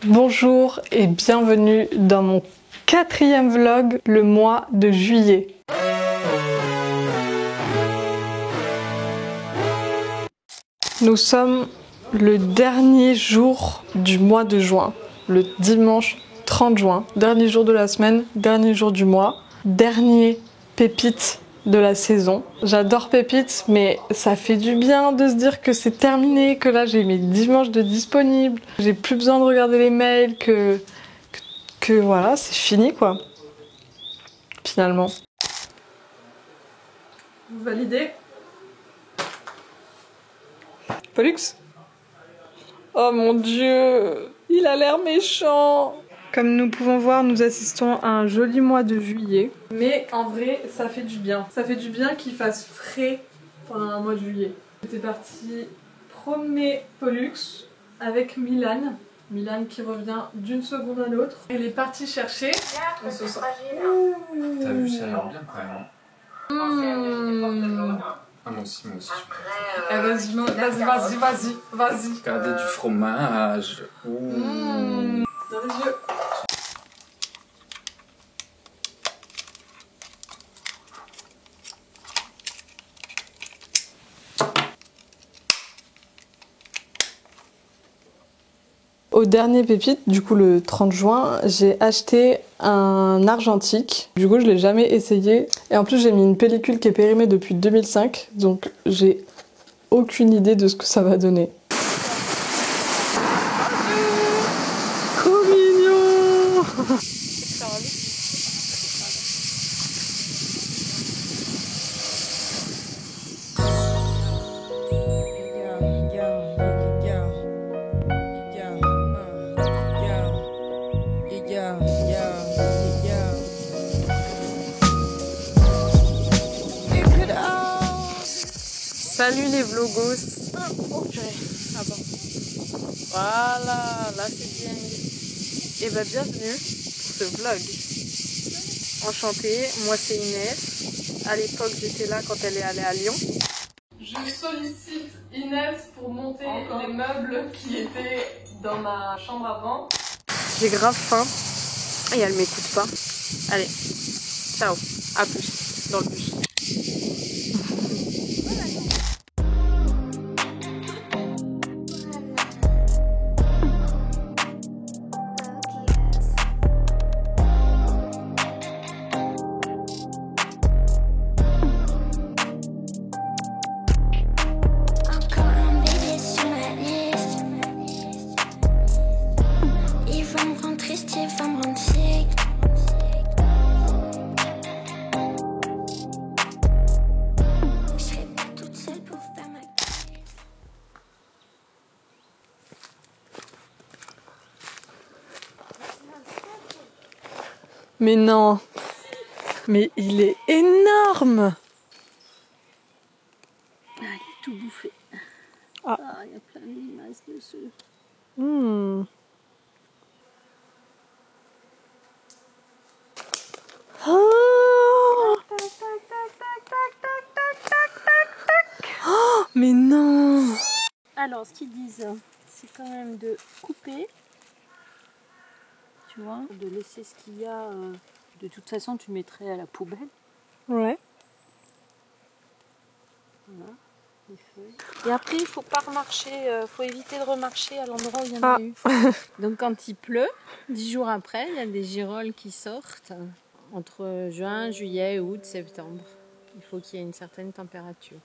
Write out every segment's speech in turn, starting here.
Bonjour et bienvenue dans mon 4e vlog, le mois de juillet. Nous sommes le dernier jour du mois de juin, le dimanche 30 juin, dernier jour de la semaine, dernier jour du mois, dernier pépite de la saison. J'adore Pépite, mais ça fait du bien de se dire que c'est terminé, que là j'ai mes dimanches de disponibles, j'ai plus besoin de regarder les mails, que voilà, c'est fini quoi, finalement. Vous validez? Pollux? Oh mon dieu, il a l'air méchant. Comme nous pouvons voir, nous assistons à un joli mois de juillet. Mais en vrai, ça fait du bien. Ça fait du bien qu'il fasse frais pendant un mois de juillet. J'étais partie promener Pollux avec Milan. Milan qui revient d'une seconde à l'autre. Elle est partie chercher. On se sent... T'as vu, ça a l'air bien quand même. Ah, moi aussi, je peux Vas-y. Regardez du fromage. Dans les yeux. Au dernier pépite, du coup le 30 juin, j'ai acheté un argentique. Du coup je l'ai jamais essayé. Et en plus j'ai mis une pellicule qui est périmée depuis 2005. Donc j'ai aucune idée de ce que ça va donner. Trop mignon. Salut les vlogos. Ah bon. Voilà, là c'est bien. Et bah bienvenue pour ce vlog. Enchantée, moi c'est Inès. À l'époque j'étais là quand elle est allée à Lyon. Je sollicite Inès pour monter les meubles qui étaient dans ma chambre avant. J'ai grave faim et elle m'écoute pas. Allez, ciao, à plus dans le bus. Mais non, mais il est énorme. Ah, il est tout bouffé. Ah, il y a plein de limaces dessus. Oh, oh, mais non. Alors, ce qu'ils disent, c'est quand même de couper, tu vois, de laisser ce qu'il y a. De toute façon, tu mettrais à la poubelle. Ouais. Voilà, les feuilles. Et après, il faut pas remarcher, faut éviter de remarcher à l'endroit où il y en a eu. Donc, quand il pleut, 10 jours après, il y a des girolles qui sortent entre juin, juillet, août, septembre. Il faut qu'il y ait une certaine température.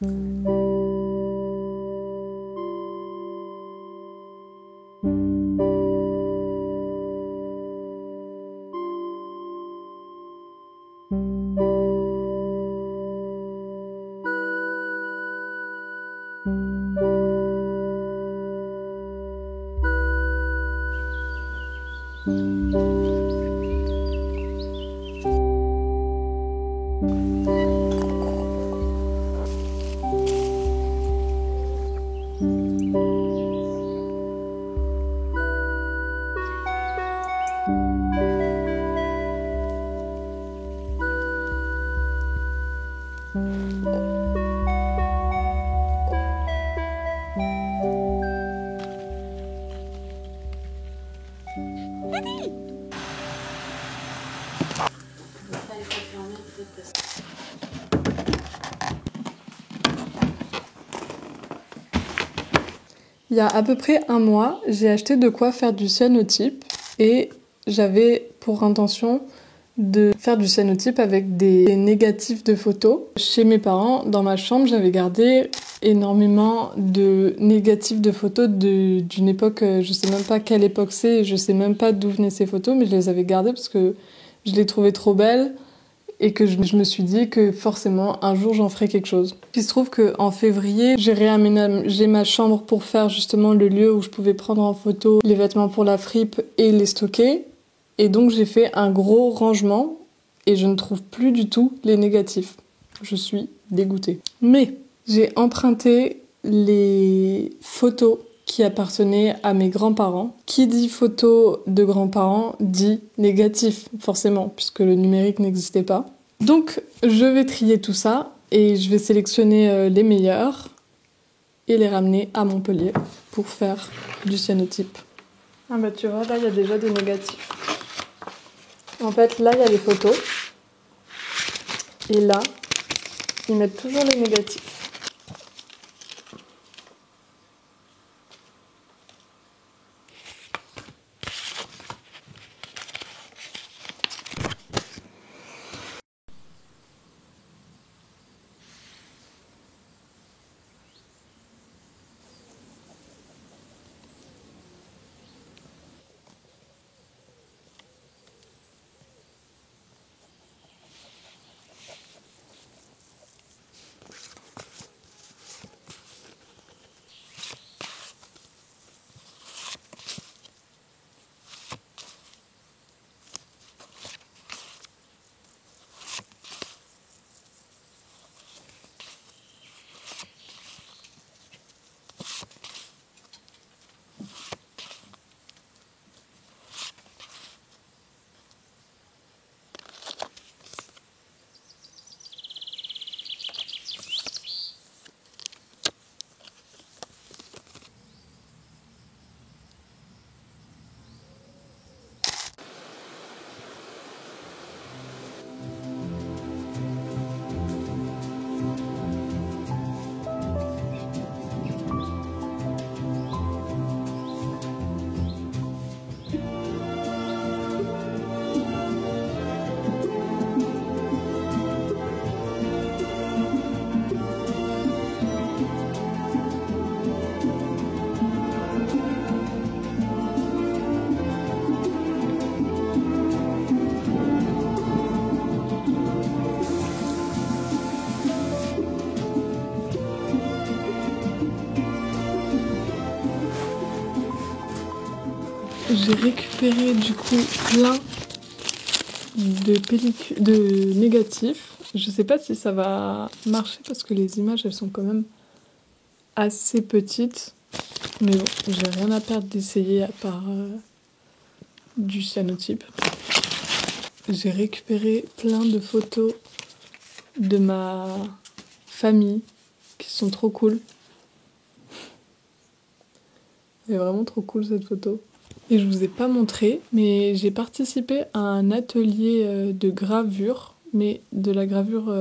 Il y a à peu près un mois, j'ai acheté de quoi faire du cyanotype et j'avais pour intention de faire du cyanotype avec des négatifs de photos. Chez mes parents, dans ma chambre, j'avais gardé énormément de négatifs de photos d'une époque, je sais même pas quelle époque c'est, je sais même pas d'où venaient ces photos, mais je les avais gardées parce que je les trouvais trop belles et que je me suis dit que forcément un jour j'en ferais quelque chose. Il se trouve qu'en février, j'ai réaménagé ma chambre pour faire justement le lieu où je pouvais prendre en photo les vêtements pour la fripe et les stocker. Et donc j'ai fait un gros rangement et je ne trouve plus du tout les négatifs. Je suis dégoûtée. Mais j'ai emprunté les photos qui appartenaient à mes grands-parents. Qui dit photo de grands-parents dit négatif, forcément, puisque le numérique n'existait pas. Donc je vais trier tout ça et je vais sélectionner les meilleurs et les ramener à Montpellier pour faire du cyanotype. Ah bah tu vois, là il y a déjà des négatifs. En fait, là, il y a les photos. Et là, ils mettent toujours les négatifs. J'ai récupéré du coup plein de négatifs. Je sais pas si ça va marcher parce que les images elles sont quand même assez petites. Mais bon, j'ai rien à perdre d'essayer à part du cyanotype. J'ai récupéré plein de photos de ma famille qui sont trop cool. Elle est vraiment trop cool cette photo. Et je vous ai pas montré, mais j'ai participé à un atelier de gravure, mais de la gravure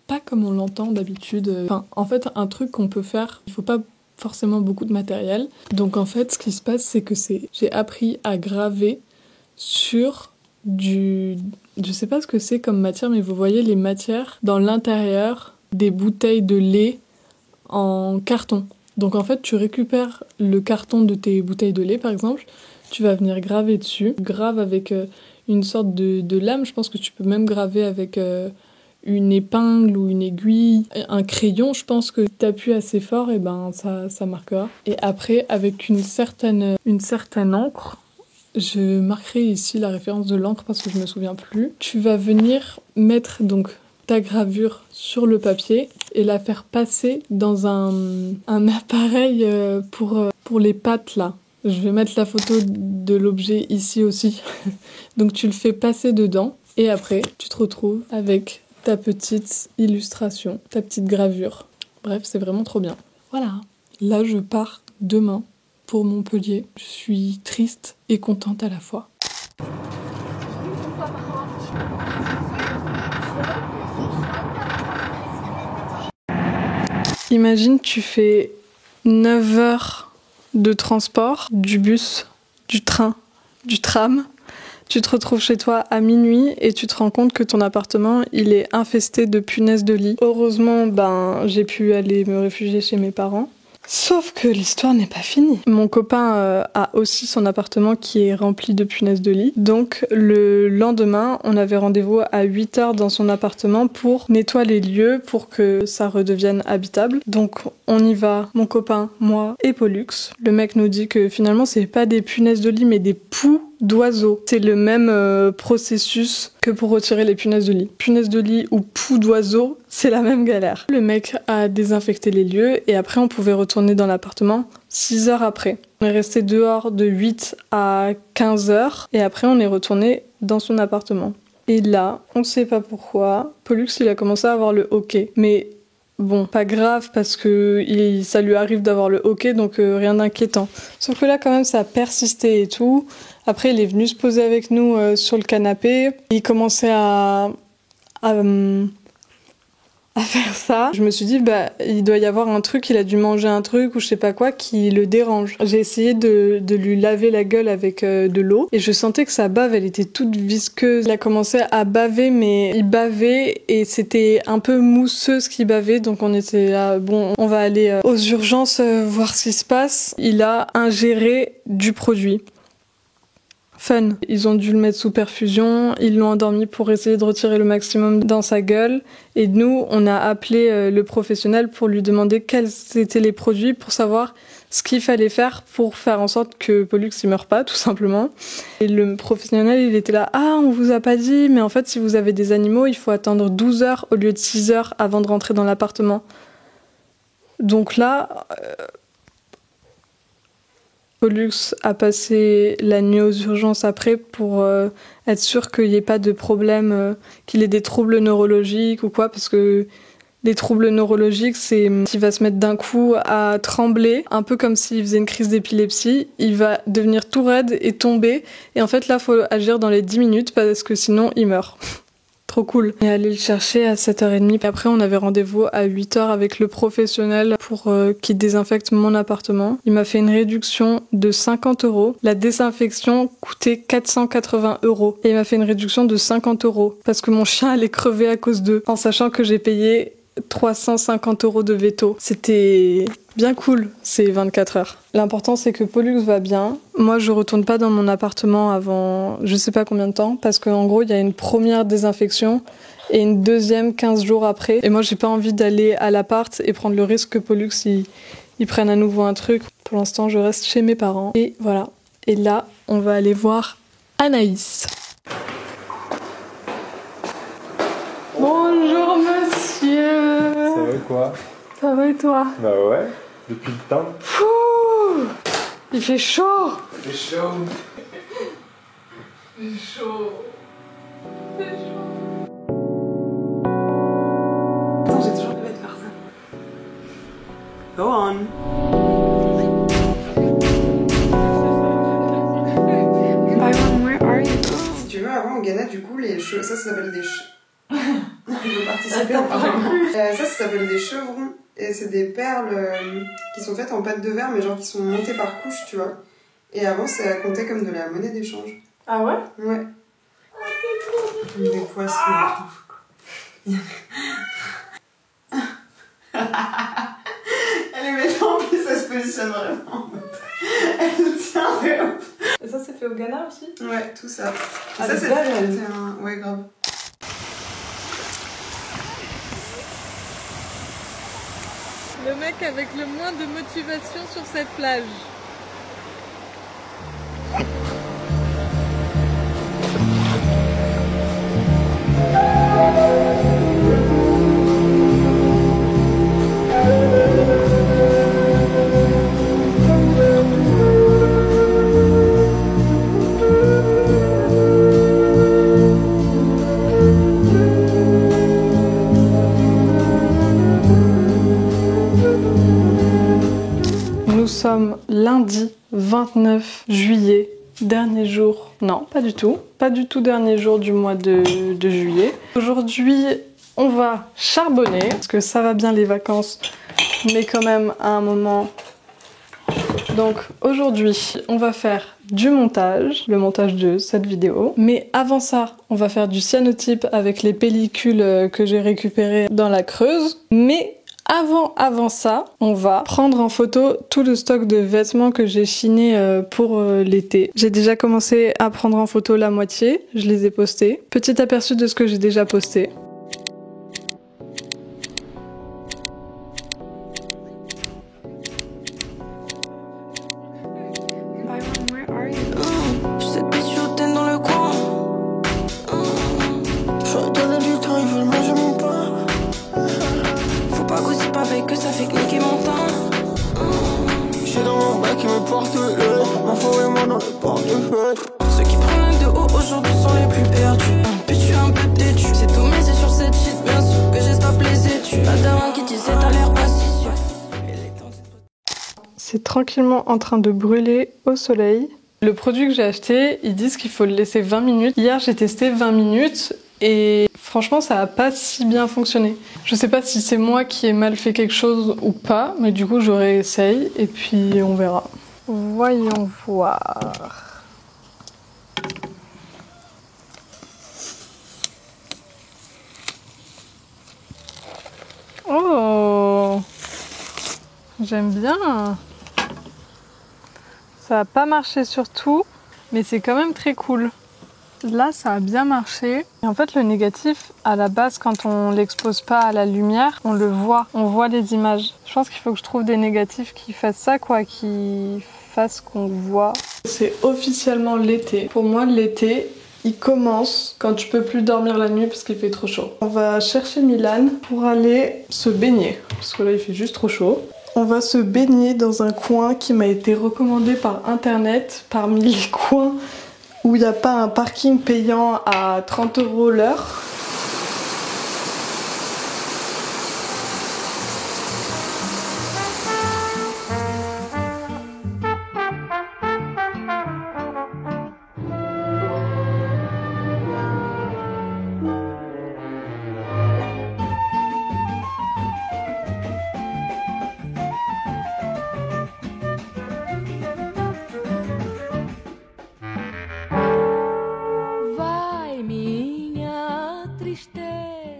pas comme on l'entend d'habitude. Enfin, en fait, un truc qu'on peut faire, il faut pas forcément beaucoup de matériel. Donc en fait, ce qui se passe, c'est que j'ai appris à graver sur du... Je sais pas ce que c'est comme matière, mais vous voyez les matières dans l'intérieur des bouteilles de lait en carton. Donc en fait, tu récupères le carton de tes bouteilles de lait, par exemple, tu vas venir graver dessus. Grave avec une sorte de lame, je pense que tu peux même graver avec une épingle ou une aiguille. Un crayon, je pense que tu appuies assez fort, et ben ça marquera. Et après, avec une certaine encre, je marquerai ici la référence de l'encre parce que je me souviens plus. Tu vas venir mettre donc ta gravure sur le papier et la faire passer dans un appareil pour les pattes là. Je vais mettre la photo de l'objet ici aussi. Donc tu le fais passer dedans et après tu te retrouves avec ta petite illustration, ta petite gravure. Bref, c'est vraiment trop bien. Voilà, là je pars demain pour Montpellier. Je suis triste et contente à la fois. Imagine, tu fais 9 heures de transport, du bus, du train, du tram. Tu te retrouves chez toi à minuit et tu te rends compte que ton appartement, il est infesté de punaises de lit. Heureusement, j'ai pu aller me réfugier chez mes parents. Sauf que l'histoire n'est pas finie. Mon copain a aussi son appartement qui est rempli de punaises de lit. Donc le lendemain, on avait rendez-vous à 8 heures dans son appartement pour nettoyer les lieux pour que ça redevienne habitable. Donc on y va, mon copain, moi et Pollux. Le mec nous dit que finalement c'est pas des punaises de lit mais des poux d'oiseaux. C'est le même processus que pour retirer les punaises de lit. Punaises de lit ou poux d'oiseaux, c'est la même galère. Le mec a désinfecté les lieux et après on pouvait retourner dans l'appartement 6 heures après. On est resté dehors de 8 à 15 heures et après on est retourné dans son appartement. Et là, on sait pas pourquoi, Pollux il a commencé à avoir le hoquet. Mais bon, pas grave parce que ça lui arrive d'avoir le hoquet donc rien d'inquiétant. Sauf que là quand même ça a persisté et tout. Après il est venu se poser avec nous sur le canapé. Il commençait à faire ça. Je me suis dit il doit y avoir un truc, il a dû manger un truc ou je sais pas quoi qui le dérange. J'ai essayé de lui laver la gueule avec de l'eau et je sentais que sa bave elle était toute visqueuse. Il a commencé à baver mais il bavait et c'était un peu mousseux ce qu'il bavait donc on était là on va aller aux urgences voir ce qui se passe. Il a ingéré du produit. Fun. Ils ont dû le mettre sous perfusion, ils l'ont endormi pour essayer de retirer le maximum dans sa gueule. Et nous, on a appelé le professionnel pour lui demander quels étaient les produits pour savoir ce qu'il fallait faire pour faire en sorte que Pollux ne meure pas, tout simplement. Et le professionnel, il était là, on vous a pas dit, mais en fait, si vous avez des animaux, il faut attendre 12 heures au lieu de 6 heures avant de rentrer dans l'appartement. Donc là... Pollux a passé la nuit aux urgences après pour être sûr qu'il n'y ait pas de problème, qu'il ait des troubles neurologiques ou quoi, parce que les troubles neurologiques, c'est qu'il va se mettre d'un coup à trembler, un peu comme s'il faisait une crise d'épilepsie, il va devenir tout raide et tomber, et en fait là, il faut agir dans les 10 minutes parce que sinon, il meurt. Trop cool. Et aller le chercher à 7h30. Puis après, on avait rendez-vous à 8h avec le professionnel pour qu'il désinfecte mon appartement. Il m'a fait une réduction de 50 €. La désinfection coûtait 480 €. Et il m'a fait une réduction de 50 € parce que mon chien allait crever à cause d'eux. En sachant que j'ai payé 350 € de veto. C'était bien cool ces 24 heures. L'important c'est que Pollux va bien. Moi je retourne pas dans mon appartement avant je sais pas combien de temps parce qu'en gros il y a une première désinfection et une deuxième 15 jours après. Et moi j'ai pas envie d'aller à l'appart et prendre le risque que Pollux il prenne à nouveau un truc. Pour l'instant je reste chez mes parents. Et voilà. Et là on va aller voir Anaïs. Bonjour monsieur. Ça va quoi? Ça va et toi? Bah ouais, depuis le temps. Ouh, il fait chaud. C'est chaud. Il fait chaud. Il fait chaud. Attends, j'ai toujours rêvé de faire ça. Go on. Byron, where are you? Si tu veux, avant au Ghana, du coup, les cheveux, ça s'appelle des chevrons. Je veux participer apparemment. Ça s'appelle des chevrons. Et c'est des perles qui sont faites en pâte de verre, mais genre qui sont montées par couches, tu vois. Et avant, ça comptait comme de la monnaie d'échange. Ah ouais? Ouais. Des poissons. Elle est méchante, en plus, elle se positionne vraiment. Elle tient de ouf. Et ça, c'est fait au Ghana aussi? Ouais, tout ça. Ah, Ça, c'est belle. Ouais, grave. Le mec avec le moins de motivation sur cette plage. Nous sommes lundi 29 juillet, dernier jour, non pas du tout dernier jour du mois de juillet. Aujourd'hui on va charbonner, parce que ça va bien les vacances, mais quand même à un moment Donc aujourd'hui, on va faire du montage, le montage de cette vidéo. Mais avant ça, on va faire du cyanotype avec les pellicules que j'ai récupérées dans la Creuse. Mais avant ça, on va prendre en photo tout le stock de vêtements que j'ai chiné pour l'été. J'ai déjà commencé à prendre en photo la moitié, je les ai postés. Petit aperçu de ce que j'ai déjà posté. Que ça fait cliquer mon temps. J'ai dans mon bac qui me porte le m'envoie et moi dans le portefeuille. Ceux qui prennent de haut aujourd'hui sont les plus perdus. Puis je suis un peu têtu. C'est tout misé sur cette shit, bien sûr que j'ai stoppé les études. La dame qui disait t'as l'air pas si sûr. C'est tranquillement en train de brûler au soleil. Le produit que j'ai acheté, ils disent qu'il faut le laisser 20 minutes. Hier j'ai testé 20 minutes et franchement ça a pas si bien fonctionné. Je sais pas si c'est moi qui ai mal fait quelque chose ou pas, mais du coup je réessaye et puis on verra. Voyons voir. Oh, j'aime bien. Ça a pas marché sur tout, mais c'est quand même très cool. Là, ça a bien marché. Et en fait, le négatif, à la base, quand on l'expose pas à la lumière, on le voit. On voit les images. Je pense qu'il faut que je trouve des négatifs qui fassent ça, quoi, qui fassent qu'on voit. C'est officiellement l'été. Pour moi, l'été, il commence quand tu peux plus dormir la nuit parce qu'il fait trop chaud. On va chercher Milan pour aller se baigner. Parce que là, il fait juste trop chaud. On va se baigner dans un coin qui m'a été recommandé par internet, parmi les coins où il n'y a pas un parking payant à 30 € l'heure. Vai minha tristeza